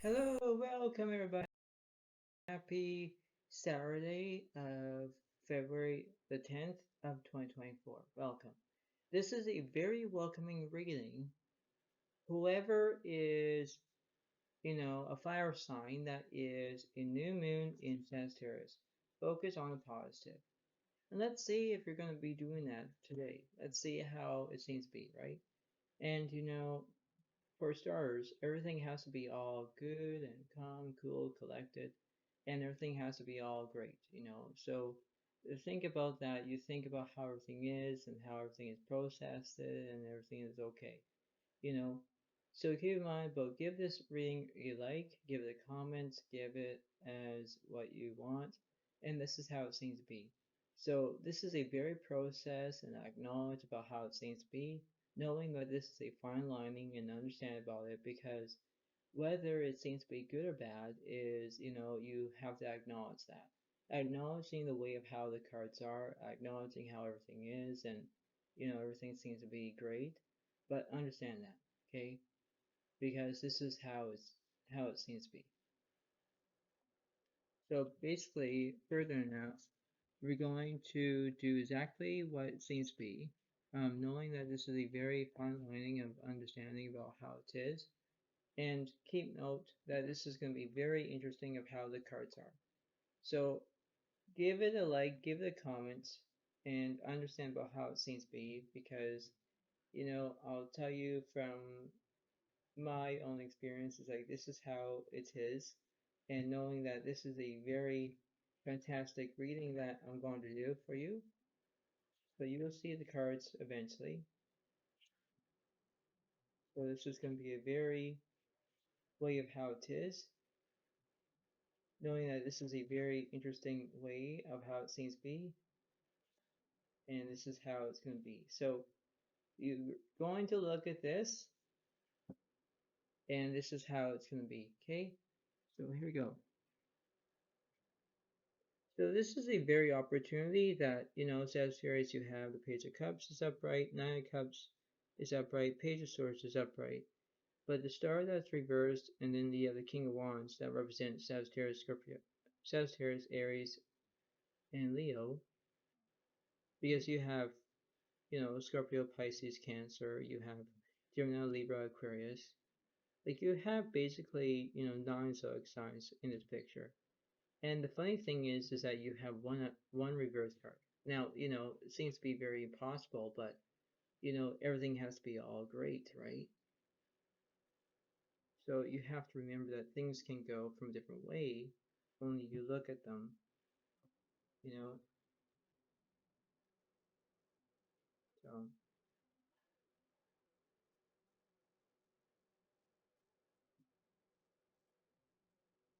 Hello, welcome everybody. Happy Saturday of February the 10th of 2024. Welcome. This is a very welcoming reading. Whoever is, a fire sign that is a new moon in Sagittarius, focus on the positive. And let's see if you're going to be doing that today. Let's see how it seems to be, right? And for starters, everything has to be all good and calm, cool, collected, and everything has to be all great. So think about that. You think about how everything is and how everything is processed and everything is okay, you know. So keep in mind, but give this reading a like, give it a comment, give it as what you want, and this is how it seems to be. So this is a very process and acknowledge about how it seems to be, knowing that this is a fine lining and understand about it because whether it seems to be good or bad is, you have to acknowledge that. Acknowledging the way of how the cards are, acknowledging how everything is, and, everything seems to be great, but understand that, okay? Because this is how it seems to be. So basically, further enough, we're going to do exactly what it seems to be, knowing that this is a very fine lining of understanding about how it is. And keep note that this is going to be very interesting of how the cards are. So give it a like, give it a comment, and understand about how it seems to be because, I'll tell you from my own experience is like this is how it is, and knowing that this is a very fantastic reading that I'm going to do for you. So you will see the cards eventually. So this is going to be a very way of how it is, knowing that this is a very interesting way of how it seems to be, and this is how it's going to be. So you're going to look at this, and this is how it's going to be. Okay, so here we go. So this is a very opportunity that, Sagittarius, you have the Page of Cups is upright, Nine of Cups is upright, Page of Swords is upright. But the star that's reversed, and then you have the King of Wands that represents Sagittarius, Scorpio, Sagittarius, Aries, and Leo, because you have, Scorpio, Pisces, Cancer, you have Gemini, Libra, Aquarius. Like you have basically, nine zodiac signs in this picture. And the funny thing is that you have one reverse card. Now, it seems to be very impossible, but everything has to be all great, right? So you have to remember that things can go from a different way, only you look at them, you know. So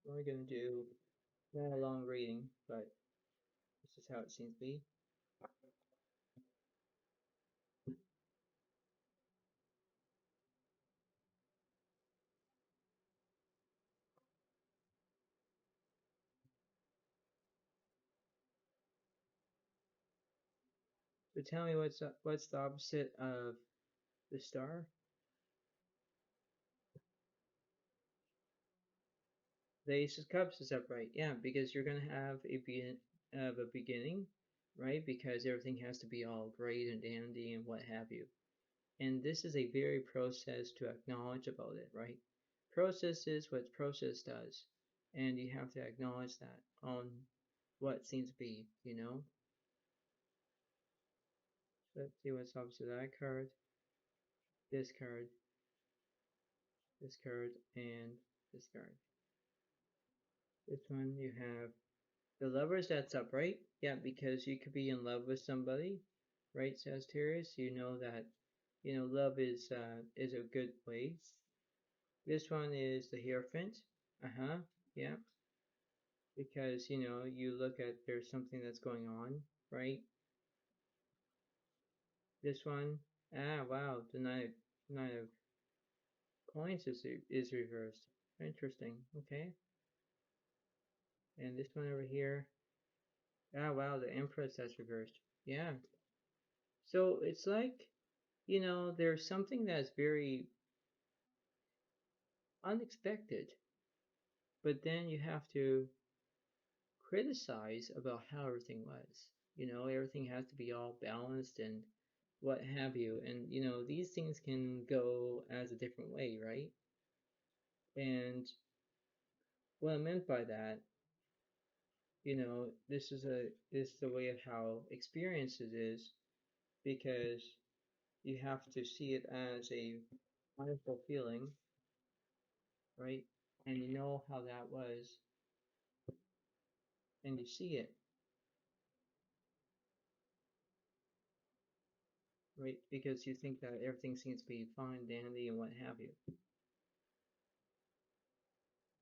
we're gonna do not a long reading, but this is how it seems to be. So tell me what's the opposite of the star? The Ace of Cups is upright, yeah, because you're gonna have a beginning, right? Because everything has to be all great and dandy and what have you. And this is a very process to acknowledge about it, right? Process is what process does, and you have to acknowledge that on what seems to be. Let's see what's opposite that card, this card, this card, and this card. This one you have the lovers that's upright, yeah, because you could be in love with somebody, right, Sagittarius? You know that, love is a good way. This one is the Hierophant, uh-huh, yeah, because you look at there's something that's going on, right? This one, wow, the nine of coins is reversed. Interesting. Okay. And this one over here, wow, the Empress that's reversed. Yeah. So it's like, there's something that's very unexpected. but then you have to criticize about how everything was. Everything has to be all balanced and what have you. And, these things can go as a different way, right? And what I meant by that, this is a way of how experiences is, because you have to see it as a wonderful feeling, right? And you know how that was, and you see it, right? Because you think that everything seems to be fine, dandy, and what have you.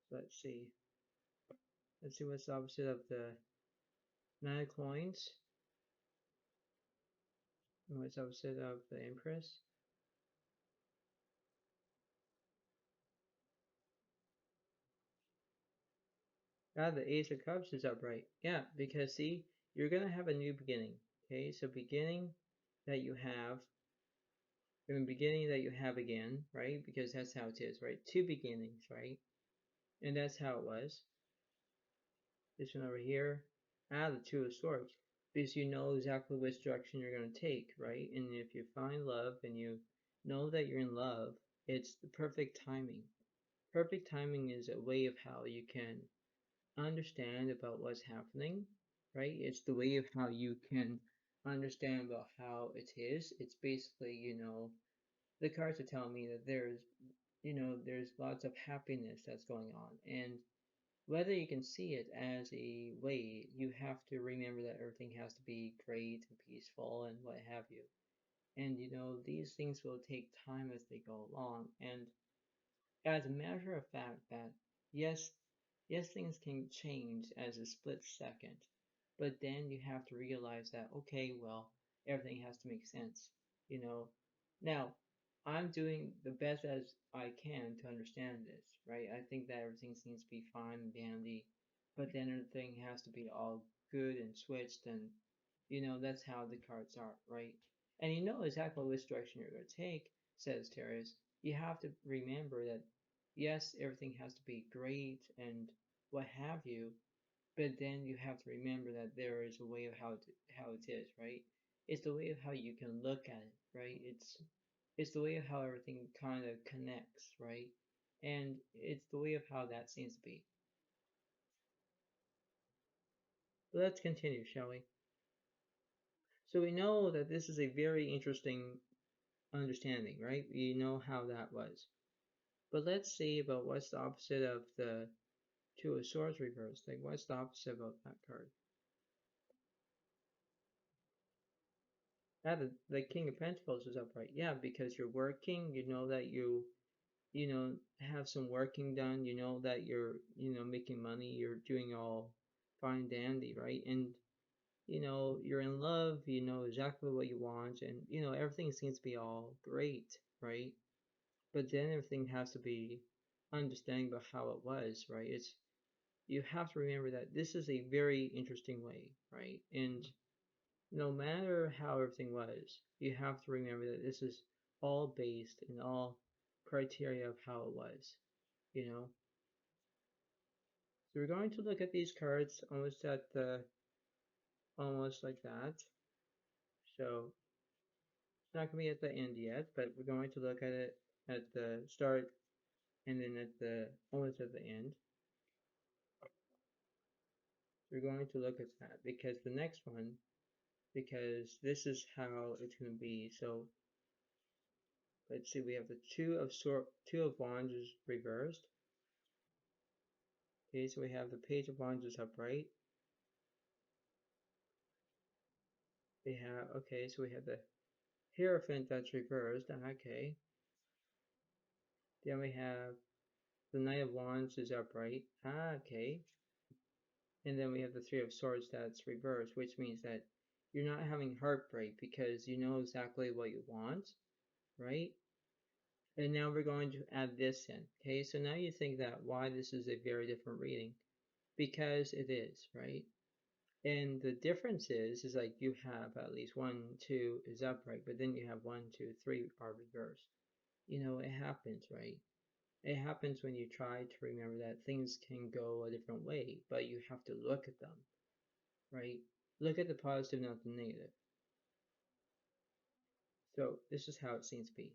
So let's see. Let's see what's the opposite of the Nine of Coins, and what's the opposite of the Empress. Ah, the Ace of Cups is upright. Yeah, because see, you're gonna have a new beginning. Okay, so beginning that you have, in the beginning that you have again, right? Because that's how it is, right? Two beginnings, right? And that's how it was. This one over here, the Two of Swords, because you know exactly which direction you're going to take, right? And if you find love and you know that you're in love, it's the perfect timing. Perfect timing is a way of how you can understand about what's happening, right? It's the way of how you can understand about how it is. It's basically, the cards are telling me that there's lots of happiness that's going on. And whether you can see it as a way, you have to remember that everything has to be great and peaceful and what have you. And these things will take time as they go along. And as a matter of fact, that yes, yes, things can change as a split second, but then you have to realize that, okay, well, everything has to make sense, you know. Now, I'm doing the best as I can to understand this, right? I think that everything seems to be fine and dandy, but then everything has to be all good and switched, and that's how the cards are, right? And you know exactly which direction you're going to take, says Sagittarius. You have to remember that yes, everything has to be great and what have you, but then you have to remember that there is a way of how it is, right? It's the way of how you can look at it, right? It's the way of how everything kind of connects, right? And it's the way of how that seems to be. But let's continue, shall we? So we know that this is a very interesting understanding, right? We know how that was. But let's see about what's the opposite of the Two of Swords reversed. Like, what's the opposite about that card? The King of Pentacles is upright. Yeah, because you're working, you know that you have some working done, you know that you're, making money, you're doing all fine dandy, right? And, you're in love, you know exactly what you want, and, everything seems to be all great, right? But then everything has to be understanding about how it was, right? You have to remember that this is a very interesting way, right? And no matter how everything was, you have to remember that this is all based in all criteria of how it was, you know. So we're going to look at these cards almost like that. So it's not going to be at the end yet, but we're going to look at it at the start and then at the almost at the end. We're going to look at that because the next one, because this is how it's going to be. So let's see, we have the Two of Wands is reversed. Okay, so we have the Page of Wands is upright. Okay, so we have the Hierophant that's reversed. Okay. Then we have the Knight of Wands is upright. Okay. And then we have the Three of Swords that's reversed, which means that you're not having heartbreak because you know exactly what you want, right? And now we're going to add this in. Okay, so now you think that why this is a very different reading. Because it is, right? And the difference is like you have at least 1, 2 is upright, but then you have 1, 2, 3 are reversed. It happens, right? It happens when you try to remember that things can go a different way, but you have to look at them, right? Look at the positive, not the negative. So this is how it seems to be.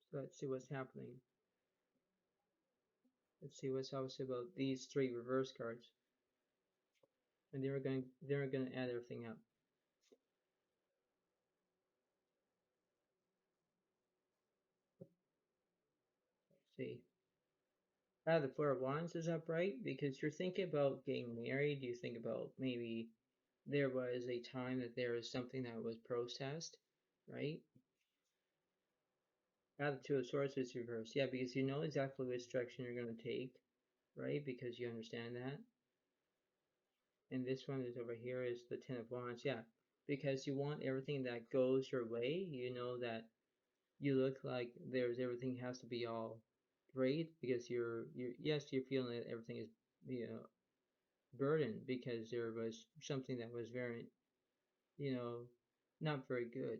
So let's see what's happening. Let's see what's obviously about these three reverse cards. And they're gonna add everything up. Let's see. The Four of Wands is upright because you're thinking about getting married. You think about maybe there was a time that there was something that was processed, right? The Two of Swords is reversed. Yeah, because you know exactly which direction you're going to take, right? Because you understand that. And this one is over here is the Ten of Wands. Yeah, because you want everything that goes your way. You know that you look like there's everything has to be all great because you're yes, you're feeling that everything is, you know, burdened because there was something that was very, you know, not very good.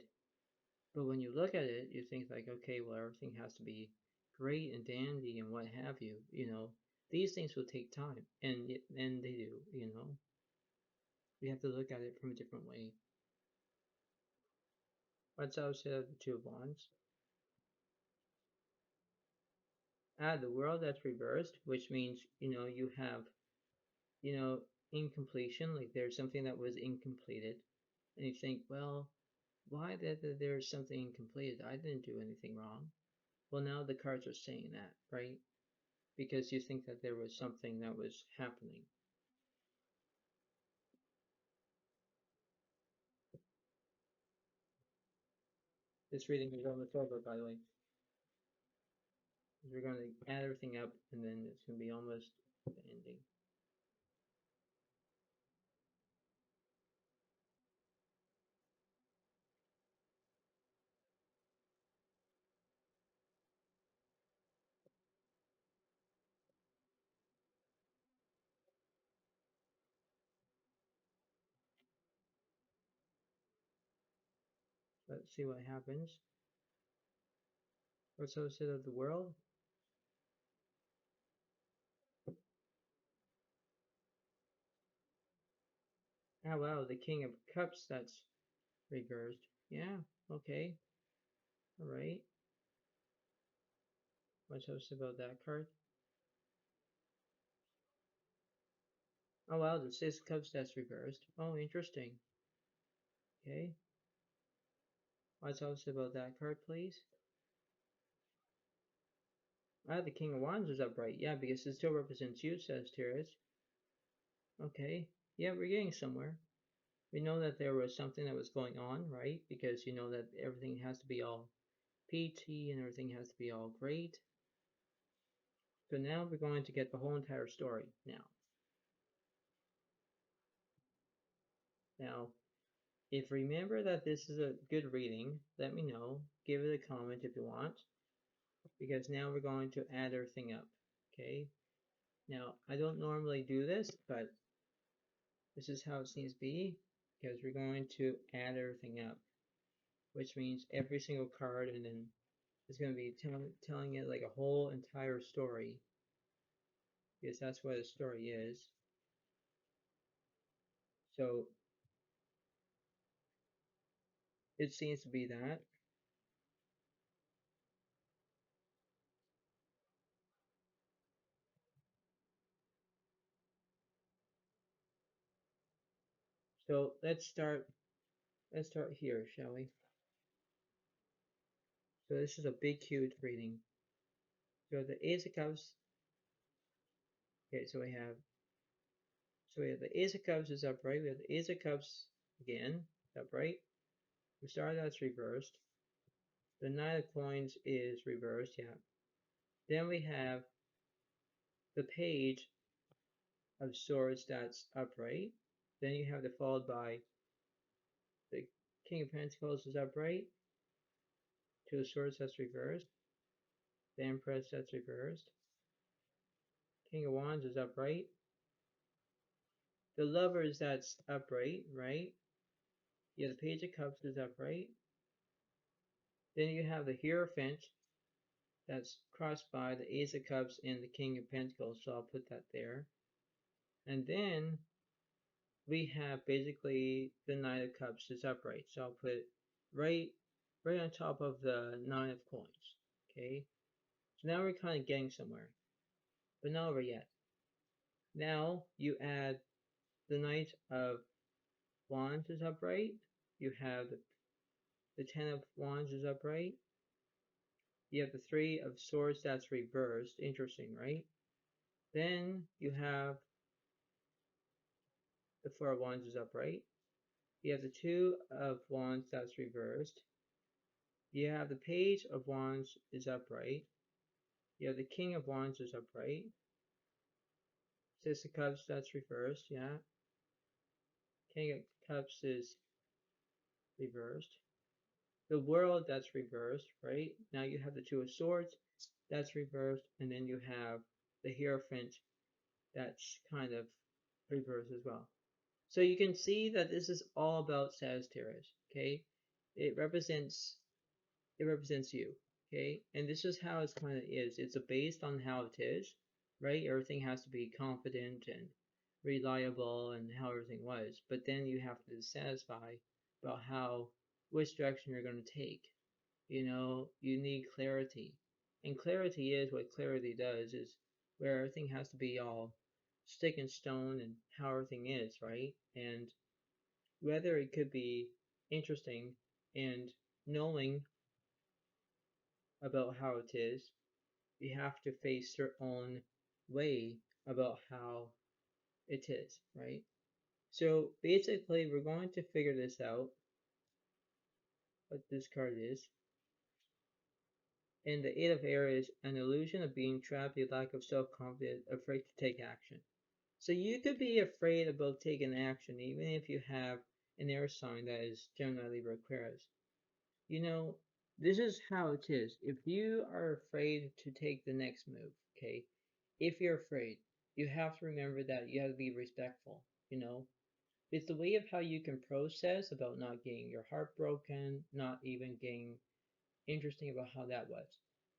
But when you look at it, you think like, okay, well, everything has to be great and dandy and what have you. You know, these things will take time, and they do. You know, we have to look at it from a different way. What's opposite of the Two of Wands? The World that's reversed, which means you have incompletion. Like there's something that was incompleted, and you think, well, why that there's something incompleted? I didn't do anything wrong. Well, now the cards are saying that, right? Because you think that there was something that was happening. This reading is almost over, by the way. We're going to add everything up, and then it's going to be almost the ending. Let's see what happens. What's opposite of the World? Wow, the King of Cups, that's reversed. Yeah, okay. Alright. What's else about that card? Oh wow, the Six of Cups, that's reversed. Oh, interesting. Okay. What's else about that card, please? The King of Wands is upright. Yeah, because it still represents you, Sagittarius. Okay. Yeah, we're getting somewhere. We know that there was something that was going on, right? Because you know that everything has to be all peachy and everything has to be all great. So now we're going to get the whole entire story now. Now, if remember that this is a good reading, let me know. Give it a comment if you want. Because now we're going to add everything up. Okay? Now, I don't normally do this, but this is how it seems to be. Because we're going to add everything up. Which means every single card, and then it's going to be telling it like a whole entire story. Because that's what a story is. So it seems to be that. So let's start here, shall we? So this is a big huge reading. So the Ace of Cups. Okay, so we have the Ace of Cups is upright. We have the Ace of Cups again, upright. The Star that's reversed. The Knight of Coins is reversed, yeah. Then we have the Page of Swords that's upright. Then you have the followed by the King of Pentacles is upright, Two of Swords that's reversed, the Empress that's reversed, King of Wands is upright, the Lovers that's upright, right? You have the Page of Cups is upright. Then you have the Hierophant that's crossed by the Ace of Cups and the King of Pentacles, so I'll put that there. And then we have basically the Knight of Cups is upright, so I'll put right on top of the Nine of Coins. Okay, so now we're kind of getting somewhere, but not over yet. Now you add the Knight of Wands is upright. You have the Ten of Wands is upright. You have the Three of Swords that's reversed. Interesting, right? Then you have the Four of Wands is upright. You have the Two of Wands that's reversed. You have the Page of Wands is upright. You have the King of Wands is upright. Six of Cups that's reversed, yeah. King of Cups is reversed. The World that's reversed, right? Now you have the Two of Swords that's reversed, and then you have the Hierophant that's kind of reversed as well. So you can see that this is all about Sagittarius, okay? It represents you, okay? And this is how it kind of is. It's based on how it is, right? Everything has to be confident and reliable and how everything was. But then you have to satisfy about which direction you're going to take. You know, you need clarity. And clarity is what clarity does, is where everything has to be all stick and stone and how everything is, right? And whether it could be interesting and knowing about how it is, you have to face your own way about how it is, right? So basically, we're going to figure this out, what this card is. And the Eight of Aries, an illusion of being trapped, a lack of self-confidence, afraid to take action. So you could be afraid about taking action, even if you have an air sign that is Gemini, Libra, Aquarius. You know, this is how it is. If you are afraid to take the next move, okay, if you're afraid, you have to remember that you have to be respectful, you know. It's the way of how you can process about not getting your heart broken, not even getting interesting about how that was.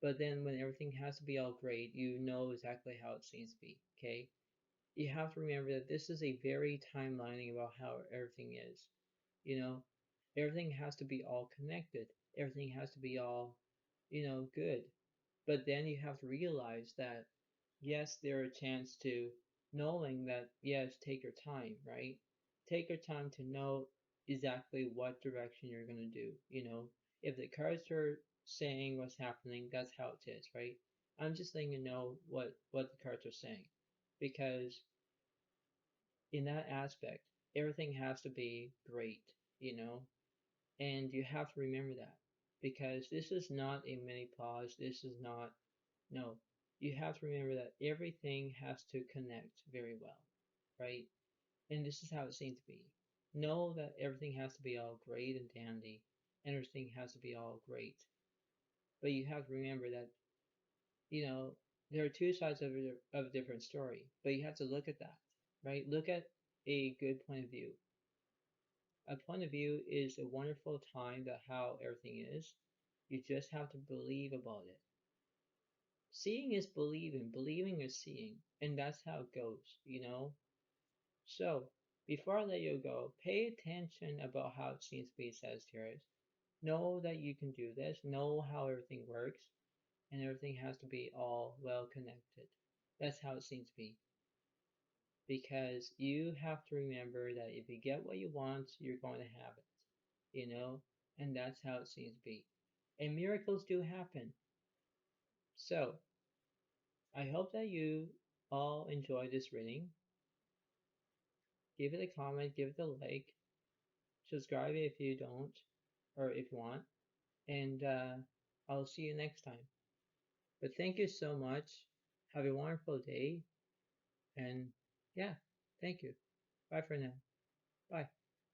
But then when everything has to be all great, you know exactly how it seems to be, okay? You have to remember that this is a very timelining about how everything is. You know, everything has to be all connected. Everything has to be all, good. But then you have to realize that, yes, there are a chance to knowing that, yes, take your time, right? Take your time to know exactly what direction you're going to do. If the cards are saying what's happening, that's how it is, right? I'm just letting you know what the cards are saying. Because in that aspect, everything has to be great, you know? And you have to remember that. Because this is not a mini pause. This is not, no. You have to remember that everything has to connect very well, right? And this is how it seems to be. Know that everything has to be all great and dandy, and everything has to be all great. But you have to remember that, there are two sides of a different story, but you have to look at that, right? Look at a good point of view. A point of view is a wonderful time that how everything is. You just have to believe about it. Seeing is believing, believing is seeing, and that's how it goes. So, before I let you go, pay attention about how it seems to be, Sagittarius. Know that you can do this, know how everything works, and everything has to be all well connected. That's how it seems to be. Because you have to remember that if you get what you want, you're going to have it, and that's how it seems to be. And miracles do happen. So, I hope that you all enjoy this reading. Give it a comment, give it a like, subscribe if you don't, or if you want, and I'll see you next time. But thank you so much. Have a wonderful day, and yeah, thank you. Bye for now. Bye.